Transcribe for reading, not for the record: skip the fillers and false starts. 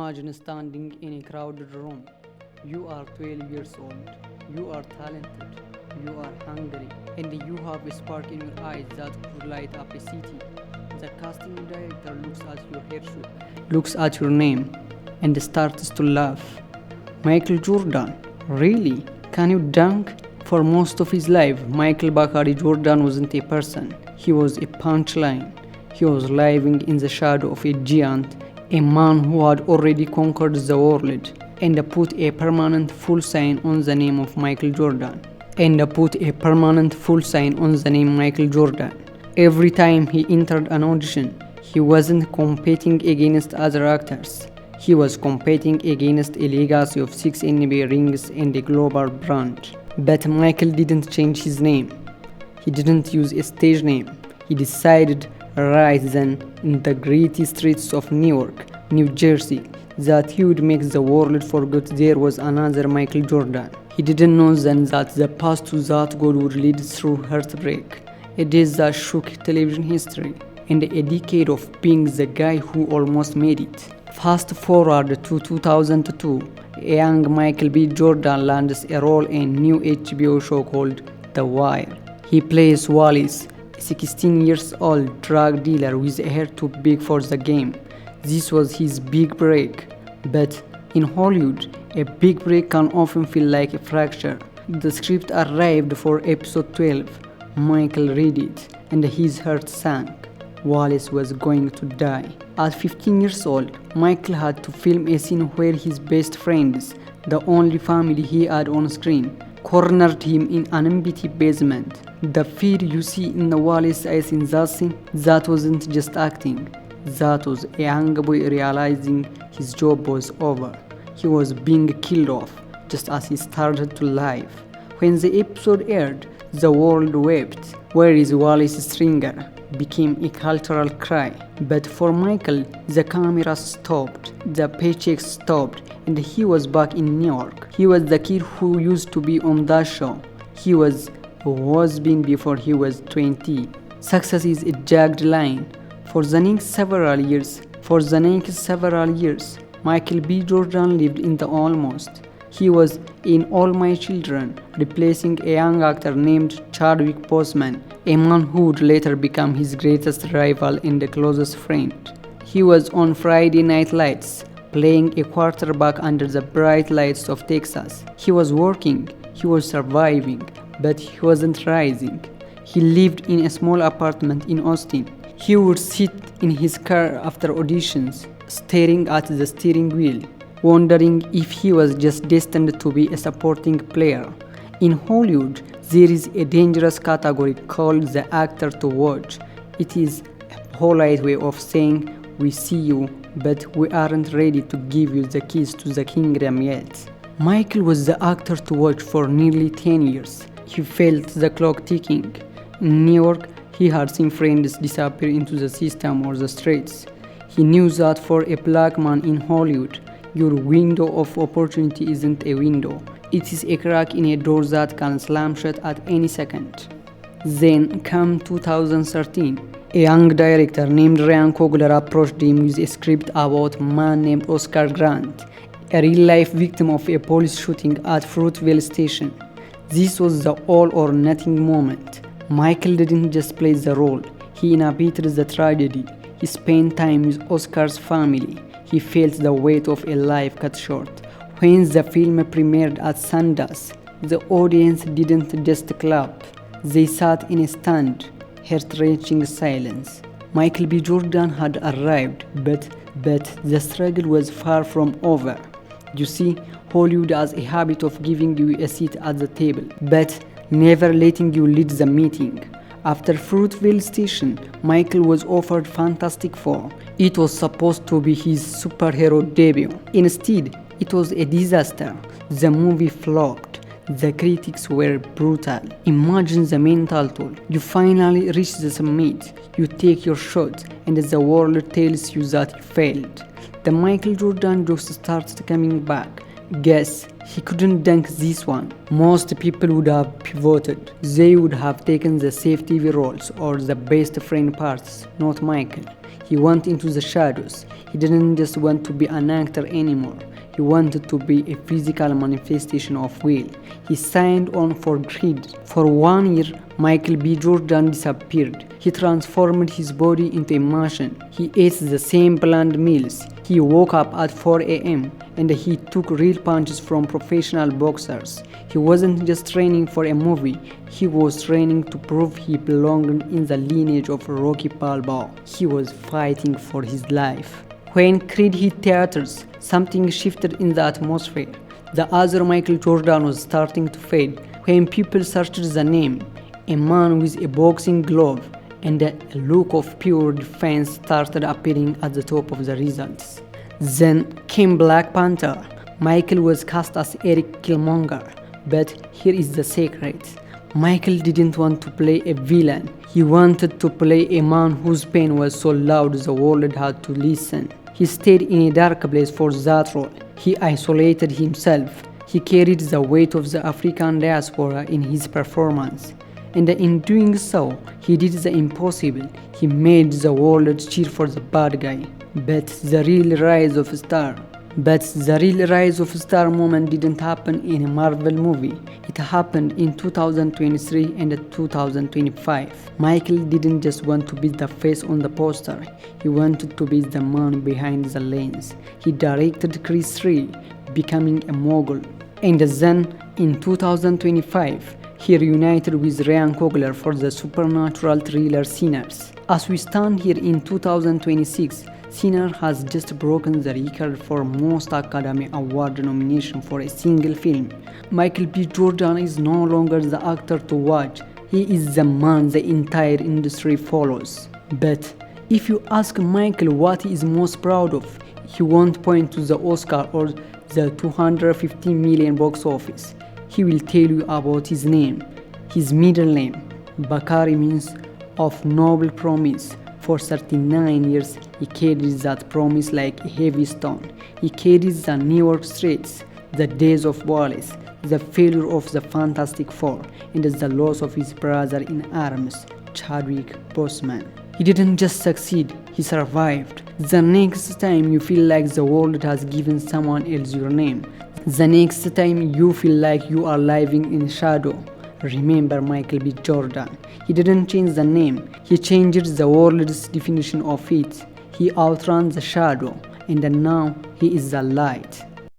Imagine standing in a crowded room. You are 12 years old. You are talented. You are hungry. And you have a spark in your eyes that could light up a city. The casting director looks at your haircut, looks at your name, and starts to laugh. Michael Jordan? Really? Can you dunk? For most of his life, Michael Bakari Jordan wasn't a person. He was a punchline. He was living in the shadow of a giant, a man who had already conquered the world, and put a permanent full sign on the name of Michael Jordan. Every time he entered an audition, he wasn't competing against other actors. He was competing against a legacy of 6 NBA rings and a global brand. But Michael didn't change his name. He didn't use a stage name. He decided right then in the gritty streets of Newark, New Jersey, that he would make the world forget there was another Michael Jordan. He didn't know then that the path to that goal would lead through heartbreak, a day that shook television history, and a decade of being the guy who almost made it. Fast forward to 2002, a young Michael B. Jordan lands a role in a new HBO show called The Wire. He plays Wallace, a 16 years old drug dealer with a hair too big for the game. This was his big break. But in Hollywood, a big break can often feel like a fracture. The script arrived for episode 12. Michael read it, and his heart sank. Wallace was going to die. At 15 years old, Michael had to film a scene where his best friends, the only family he had on screen, cornered him in an empty basement. The fear you see in the Wallace's eyes in that scene, that wasn't just acting. That was a young boy realizing his job was over. He was being killed off, just as he started to live. When the episode aired, the world wept. "Where is Wallace's stringer?" became a cultural cry. But for Michael, the camera stopped, the paycheck stopped, and he was back in New York. He was the kid who used to be on that show. He was been before he was 20. Success is a jagged line. For the next several years, Michael B. Jordan lived in the almost. He was in All My Children, replacing a young actor named Chadwick Boseman, a man who would later become his greatest rival and closest friend. He was on Friday Night Lights, playing a quarterback under the bright lights of Texas. He was working, he was surviving, but he wasn't rising. He lived in a small apartment in Austin. He would sit in his car after auditions, staring at the steering wheel, wondering if he was just destined to be a supporting player. In Hollywood, there is a dangerous category called the actor to watch. It is a polite way of saying, "We see you, but we aren't ready to give you the keys to the kingdom yet." Michael was the actor to watch for nearly 10 years. He felt the clock ticking. In New York, he had seen friends disappear into the system or the streets. He knew that for a black man in Hollywood, your window of opportunity isn't a window. It is a crack in a door that can slam shut at any second. Then come 2013. A young director named Ryan Coogler approached him with a script about a man named Oscar Grant, a real-life victim of a police shooting at Fruitvale Station. This was the all-or-nothing moment. Michael didn't just play the role, he inhabited the tragedy. He spent time with Oscar's family. He felt the weight of a life cut short. When the film premiered at Sundance, the audience didn't just clap. They sat in a stunned, heart-wrenching silence. Michael B. Jordan had arrived, but the struggle was far from over. You see, Hollywood has a habit of giving you a seat at the table, but never letting you lead the meeting. After Fruitvale Station, Michael was offered Fantastic Four. It was supposed to be his superhero debut. Instead, it was a disaster. The movie flopped. The critics were brutal. Imagine the mental toll. You finally reach the summit. You take your shot, and the world tells you that you failed. The Michael Jordan jokes starts coming back. Guess he couldn't dunk this one. Most people would have pivoted. They would have taken the safe TV roles or the best friend parts, not Michael. He went into the shadows. He didn't just want to be an actor anymore. He wanted to be a physical manifestation of will. He signed on for greed. For 1 year, Michael B. Jordan disappeared. He transformed his body into a machine. He ate the same bland meals. He woke up at 4 a.m. and he took real punches from professional boxers. He wasn't just training for a movie. He was training to prove he belonged in the lineage of Rocky Balboa. He was fighting for his life. When Creed hit theaters, something shifted in the atmosphere. The other Michael Jordan was starting to fade. When people searched the name, a man with a boxing glove and a look of pure defense started appearing at the top of the results. Then came Black Panther. Michael was cast as Eric Killmonger, but here is the secret. Michael didn't want to play a villain. He wanted to play a man whose pain was so loud the world had to listen. He stayed in a dark place for that role. He isolated himself. He carried the weight of the African diaspora in his performance. And in doing so, he did the impossible. He made the world cheer for the bad guy. But the real rise of star moment didn't happen in a Marvel movie. It happened in 2023 and 2025. Michael didn't just want to be the face on the poster. He wanted to be the man behind the lens. He directed Creed 3, becoming a mogul. And then, in 2025, he reunited with Ryan Coogler for the supernatural thriller Sinners. As we stand here in 2026, Sinner has just broken the record for most Academy Award nomination for a single film. Michael B. Jordan is no longer the actor to watch. He is the man the entire industry follows. But if you ask Michael what he is most proud of, he won't point to the Oscar or the 250 million box office. He will tell you about his name. His middle name, Bakari, means of noble promise. For 39 years, he carried that promise like a heavy stone. He carried the Newark streets, the days of Wallace, the failure of the Fantastic Four, and the loss of his brother in arms, Chadwick Boseman. He didn't just succeed, he survived. The next time you feel like the world has given someone else your name, the next time you feel like you are living in shadow, remember Michael B. Jordan. He didn't change the name, he changed the world's definition of it. He outran the shadow, and now he is the light.